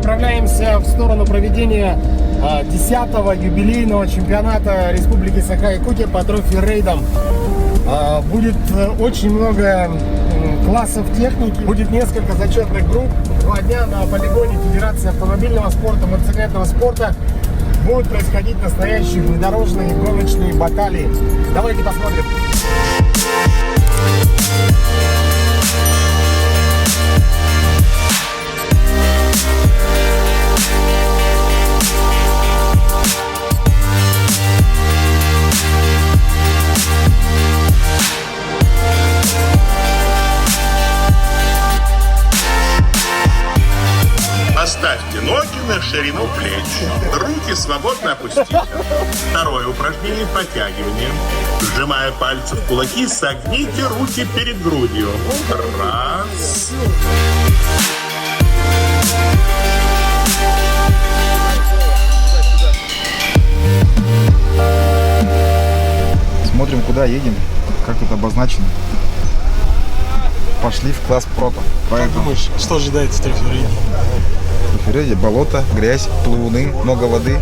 направляемся в сторону проведения 10-го юбилейного чемпионата Республики Саха-Якутия по трофи-рейдам. Будет очень много классов техники, будет несколько зачетных групп. 2 дня на полигоне Федерации автомобильного спорта, мотоциклетного спорта будут происходить настоящие внедорожные гоночные баталии. Давайте посмотрим. Поставьте ноги на ширину плеч. Руки свободно опустите. Второе упражнение – подтягивание. Сжимая пальцы в кулаки, согните руки перед грудью. Раз. Смотрим, куда едем, как тут обозначено. Пошли в класс прото. Как думаешь, что ожидается в трофи-рейде? В трофи-рейде болото, грязь, плавуны, много воды.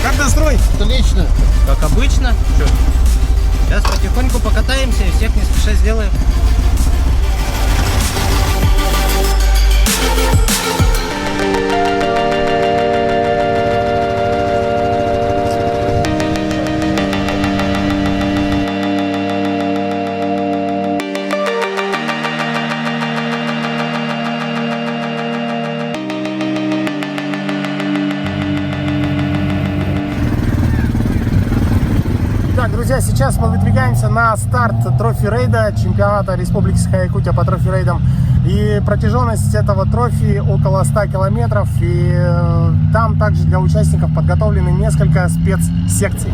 Как настрой? Отлично. Как обычно. Сейчас потихоньку покатаемся и всех не спеша сделаем. Так, друзья, сейчас мы выдвигаемся на старт трофи-рейда чемпионата Республики Саха-Якутия по трофи-рейдам. И протяженность этого трофи около 100 километров. И там также для участников подготовлены несколько спецсекций.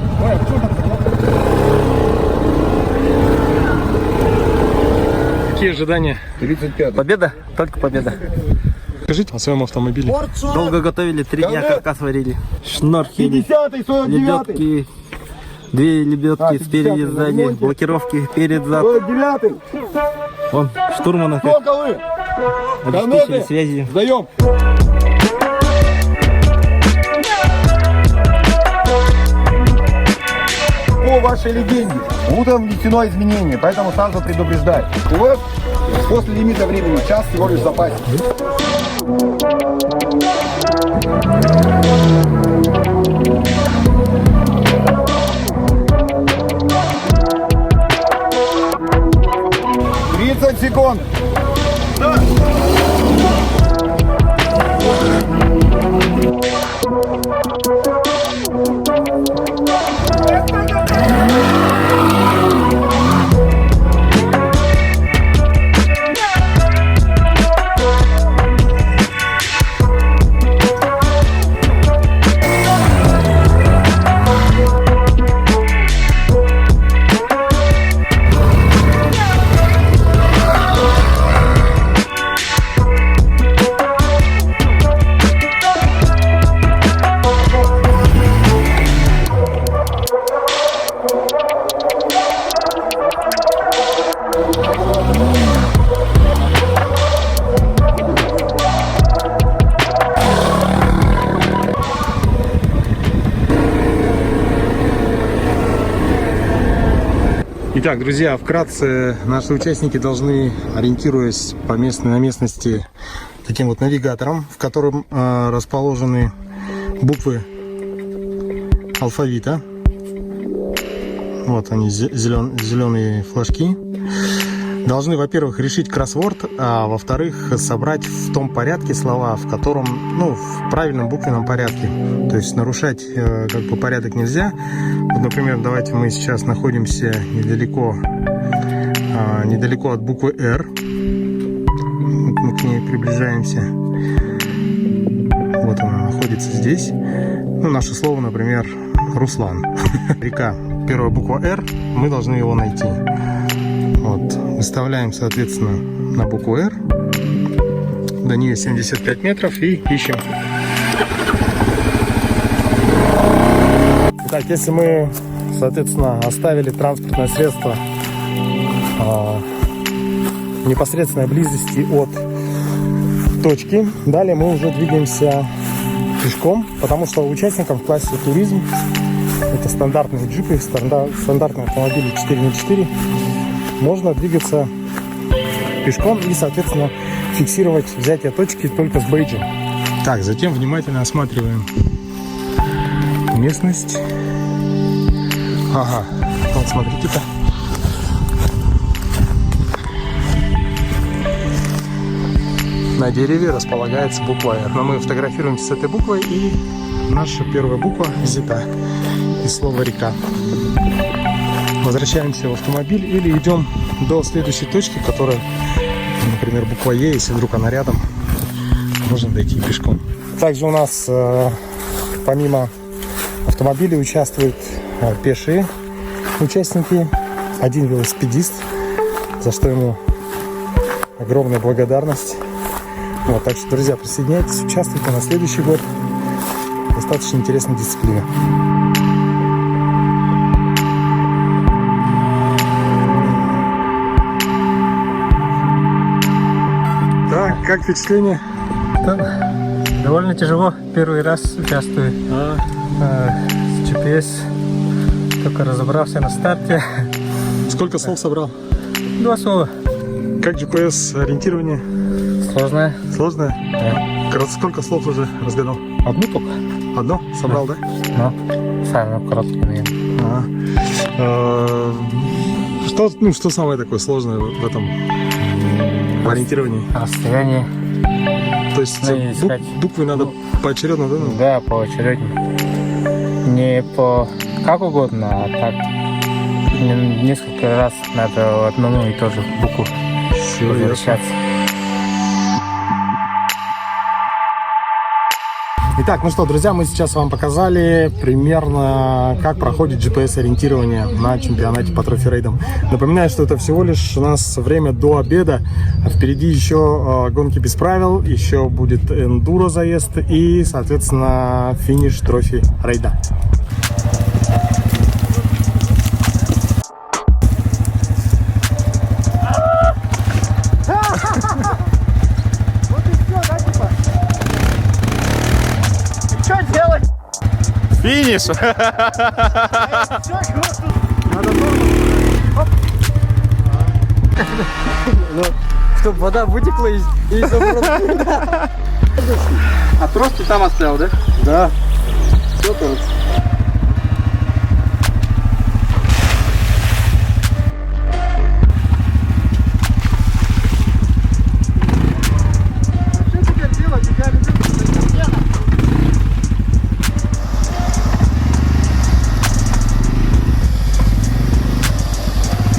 Какие ожидания? 35. Победа? Только победа. Скажите о своем автомобиле. Долго готовили, 3 дня каркас варили. Шнорхели, лебедки, 2 лебедки спереди, сзади, блокировки перед, зад. Вон, штурман обеспечили связи. Сдаем. По вашей легенде будут внесено изменение, поэтому сразу предупреждаю. У вас после лимита времени час всего лишь в запасе. Секунд. Итак, друзья, вкратце наши участники должны, ориентируясь по на местности таким вот навигатором, в котором расположены буквы алфавита. Вот они, зеленые флажки. Должны, во-первых, решить кроссворд, а во-вторых, собрать в том порядке слова, в котором, ну, в правильном буквенном порядке. То есть нарушать как бы порядок нельзя. Вот, например, давайте мы сейчас находимся недалеко от буквы «Р». Мы к ней приближаемся. Вот она находится здесь. Ну, наше слово, например, Руслан. Река, первая буква «Р», мы должны его найти. Вот. Выставляем, соответственно, на букву «Р». До нее 75 метров и ищем. Так, если мы, соответственно, оставили транспортное средство в непосредственной близости от точки, далее мы уже двигаемся пешком, потому что участникам в классе туризм, это стандартные джипы, стандартные автомобили 4х4, можно двигаться пешком и, соответственно, фиксировать взятие точки только с бейджем. Так, затем внимательно осматриваем местность. Ага, вот смотрите-ка. На дереве располагается буква R. Но мы фотографируемся с этой буквой, и наша первая буква взята из слова река. Возвращаемся в автомобиль или идем до следующей точки, которая, например, буква Е, если вдруг она рядом, можно дойти пешком. Также у нас помимо автомобилей участвуют пешие участники, один велосипедист, за что ему огромная благодарность. Вот, так что, друзья, присоединяйтесь, участвуйте на следующий год. Достаточно интересная дисциплина. Так, как впечатление? Довольно тяжело. Первый раз участвую с GPS. Только разобрался на старте. Сколько слов собрал? 2 слова. Как GPS-ориентирование? Сложное. Сложное? Да. Сколько слов уже разгадал? Одну только. Одно? Собрал, да? Ну, самое короткое, наверное. Что самое такое сложное в этом ориентировании? Расстояние. То есть искать. буквы надо поочередно, да? Да, поочередно. Не по как угодно, а так несколько раз надо одну и ту же букву возвращаться. Итак, ну что, друзья, мы сейчас вам показали примерно, как проходит GPS-ориентирование на чемпионате по трофи-рейдам. Напоминаю, что это всего лишь у нас время до обеда. Впереди еще гонки без правил, еще будет эндуро заезд и, соответственно, финиш трофи-рейда. Финиш! Чтобы вода вытекла и А трос ты там оставил, да? Да. Все, короче.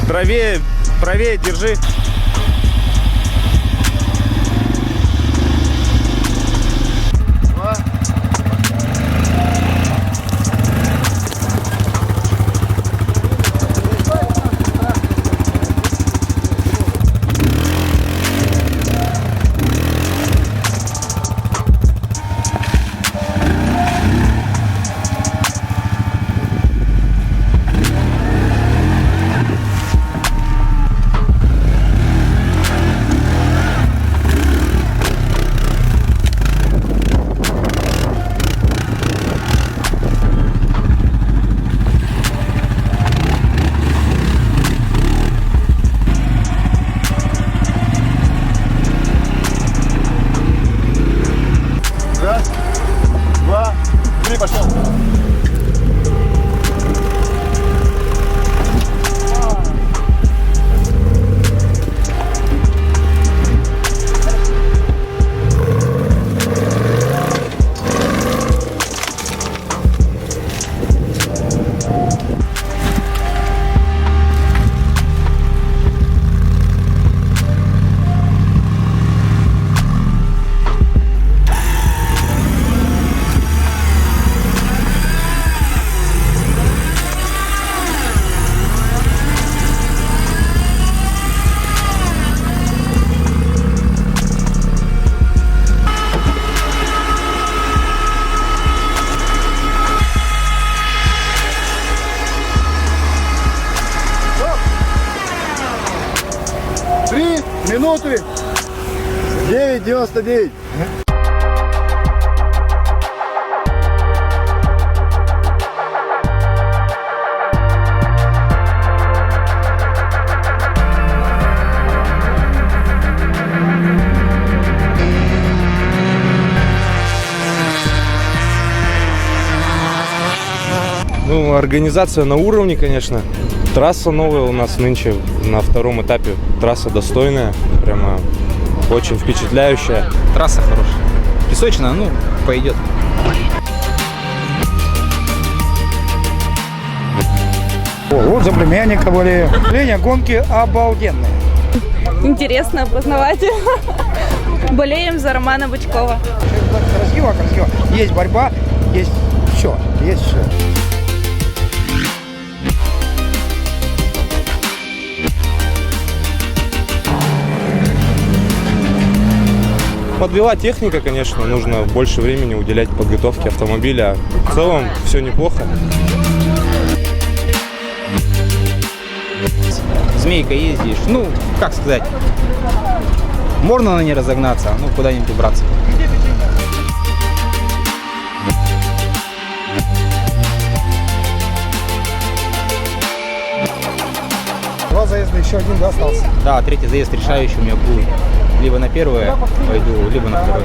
Правее, правее держи. Минуты 9:99. Ну, организация на уровне, конечно. Трасса новая у нас нынче на втором этапе. Трасса достойная, прямо очень впечатляющая. Трасса хорошая. Песочная, ну, пойдет. Вот за племянника болею. Леня, гонки обалденные. Интересно познавать. Болеем за Романа Бычкова. Красиво, красиво. Есть борьба, есть все, есть все. Подвела техника, конечно, нужно больше времени уделять подготовке автомобиля. В целом все неплохо. Змейка ездишь, ну, как сказать, можно на ней разогнаться, ну, куда-нибудь убраться. Два заезда, еще один, да, остался? Да, третий заезд решающий у меня будет. Либо на первое пойду, либо на второе.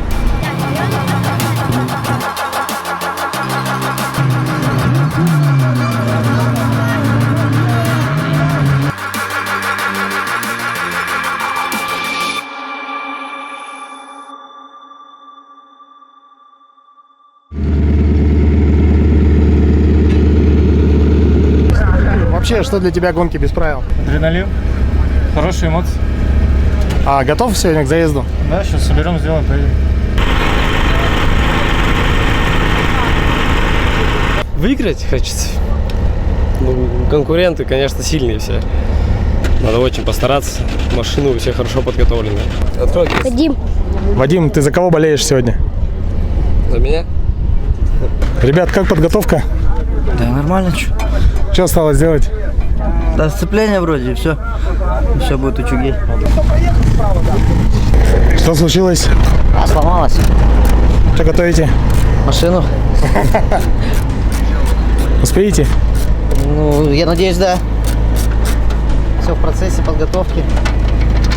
Вообще, что для тебя гонки без правил? Адреналин, хорошие эмоции. А готов сегодня к заезду? Да, сейчас соберем, сделаем, поедем. Выиграть хочется. Ну, конкуренты, конечно, сильные все. Надо очень постараться. Машины у всех хорошо подготовлены. Откройте. Вадим, ты за кого болеешь сегодня? За меня? Ребят, как подготовка? Да нормально, что? Что осталось сделать? Да, сцепление вроде, и все. Все будет у чуги. Что случилось? Сломалась Что готовите? машину. Успеете? Ну, я надеюсь, да. Все в процессе подготовки.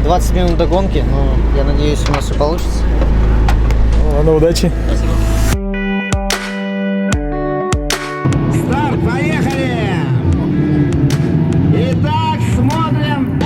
20 минут до гонки, но я надеюсь, у нас все получится. Ладно, удачи. Старт, поехали! Итак, смотрим.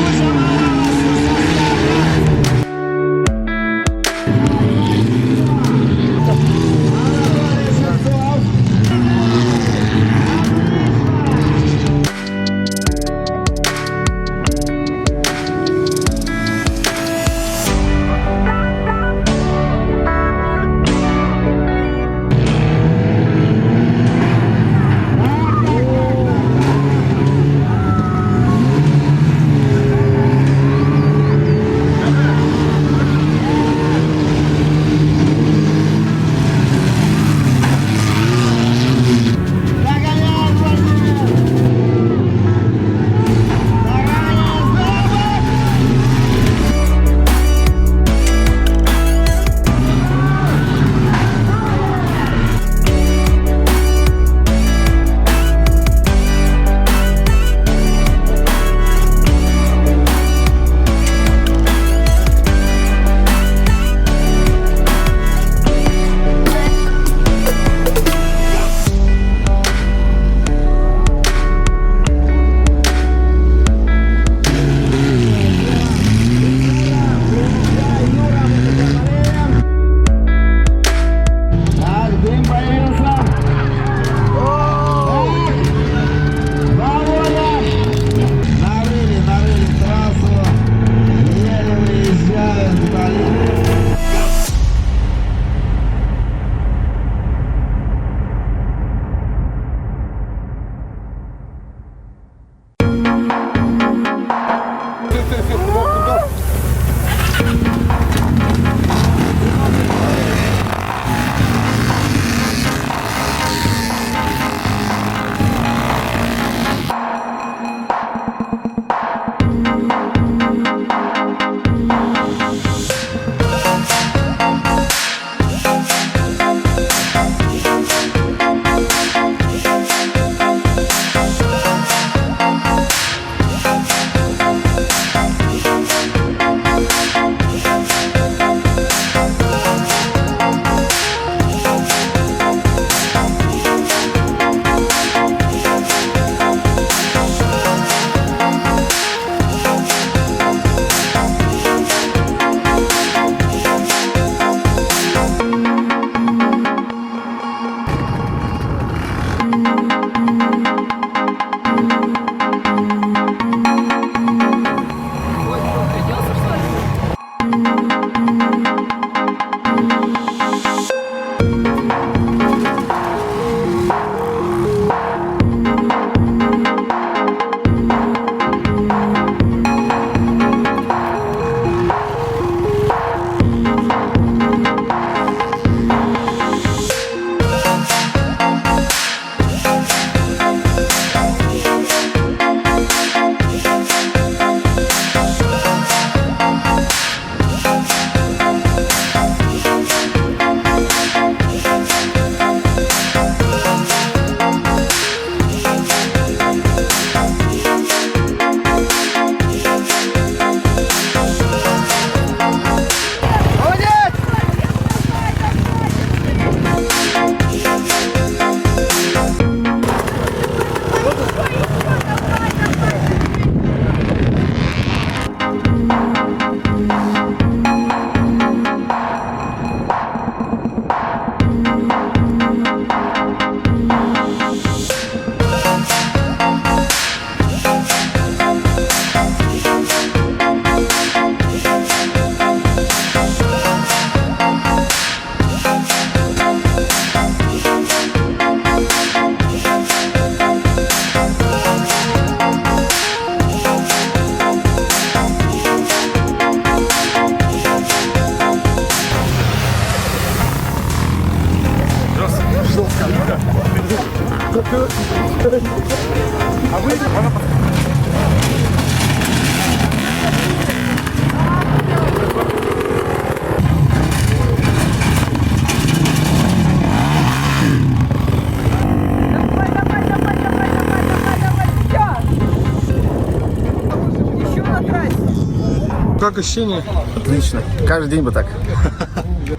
Как ощущения? Отлично. Каждый день бы так.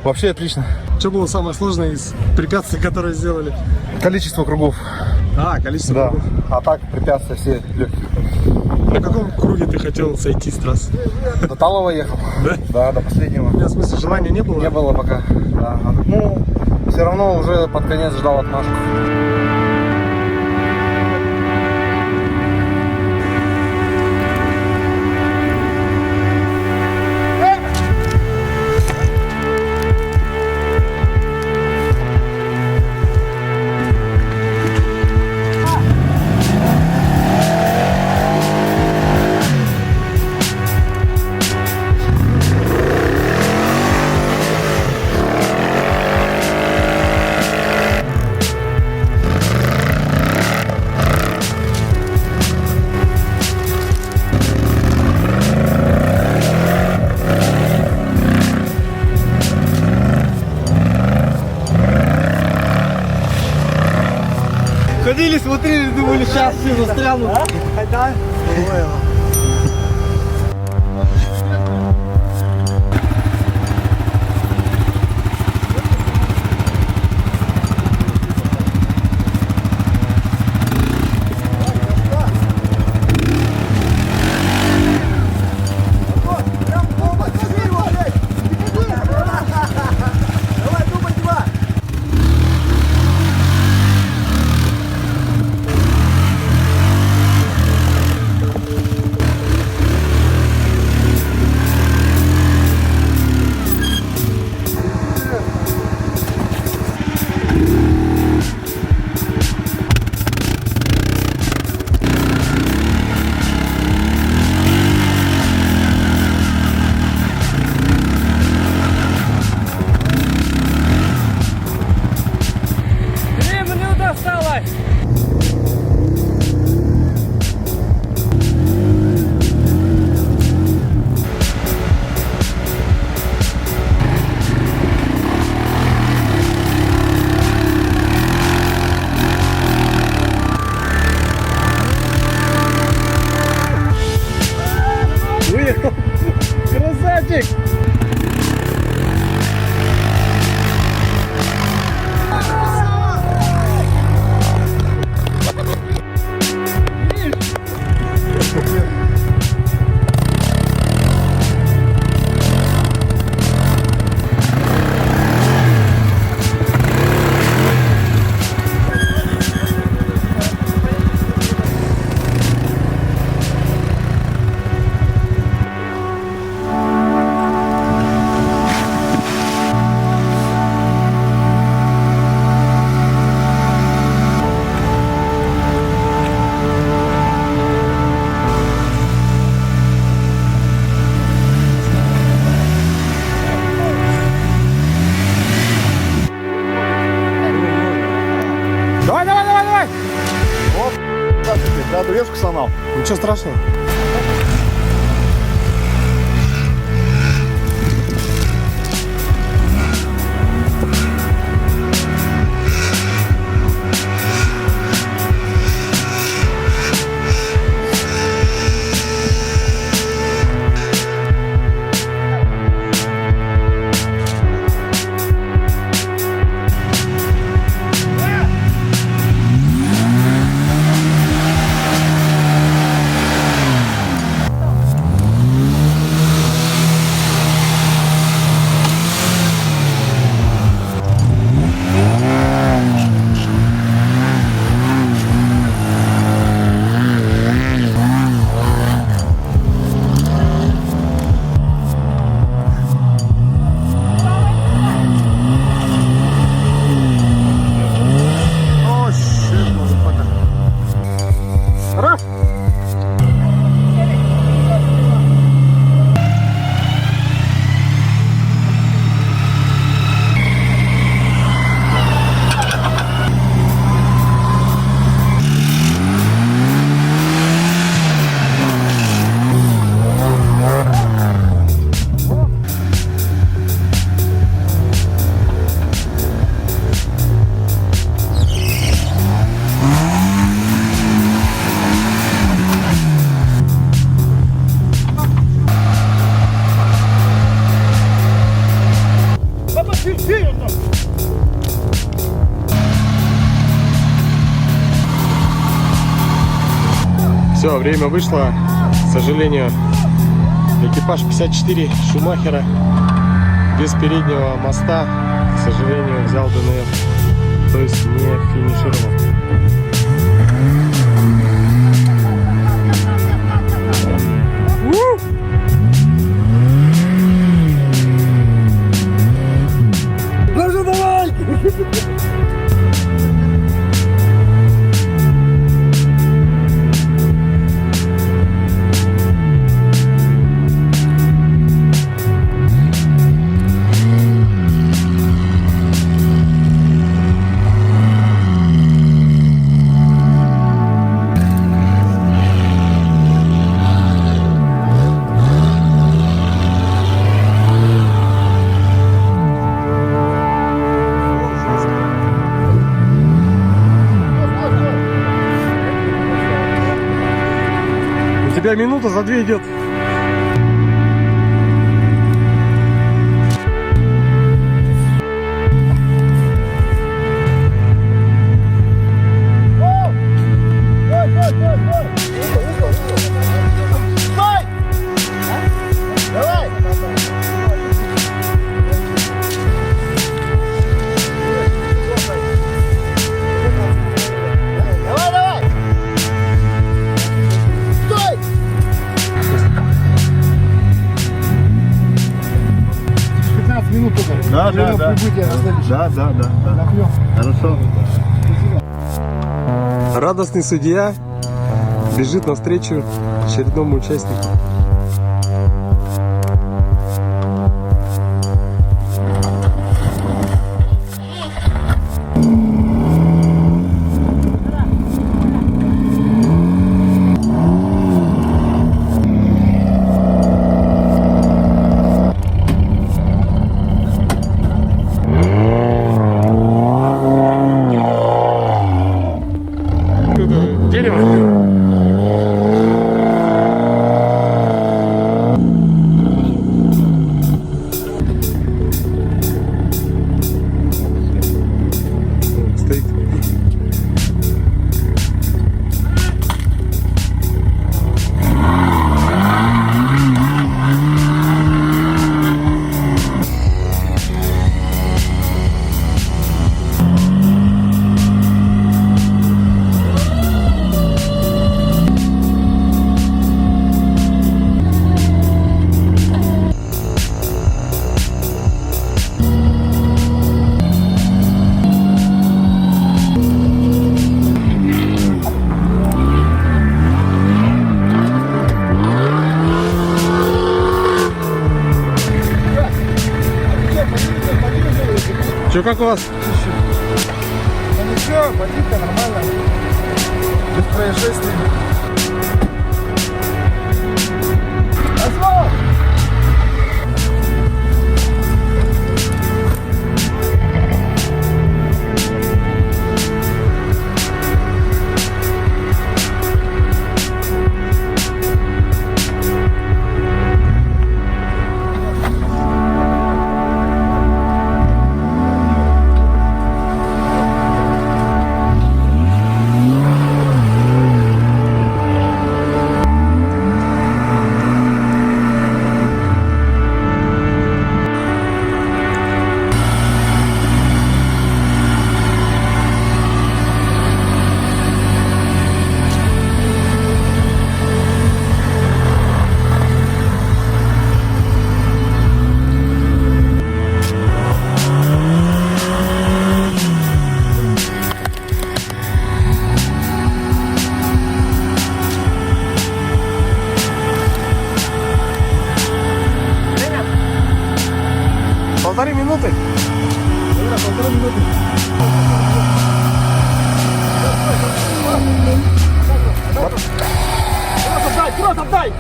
Вообще отлично. Что было самое сложное из препятствий, которые сделали? Количество кругов. Количество Да. кругов. А так препятствия все легкие. На каком круге ты хотел сойти с трассы? До Талова ехал. Да? Да, до последнего. У меня, в смысле, желания не было? Не было пока. Да. Ну, все равно уже под конец ждал отмашку. Ходили, смотрели, думали, сейчас все застрянут. Красавчик! Да, турецку сломал. Ничего страшного. Все, время вышло. К сожалению, экипаж 54 Шумахера без переднего моста, к сожалению, взял ДНФ. То есть не финишировал. У тебя минута за 2 идет. Да. Хорошо. Радостный судья бежит навстречу очередному участнику. Че, как у вас? Ну ничего, водитель нормально. Без происшествий. Полторы минуты? Полторы минуты. Трос отдай!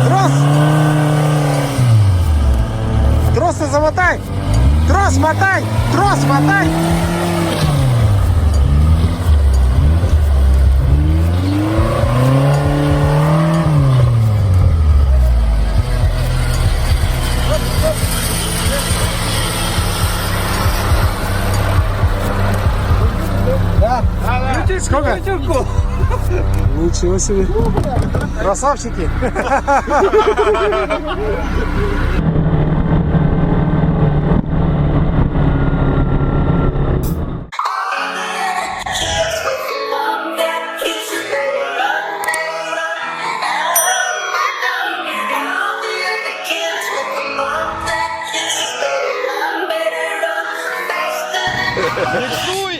Трос! Тросы замотай! Трос мотай! Трос мотай! много? Ничего себе. Красавчики. Миксуй!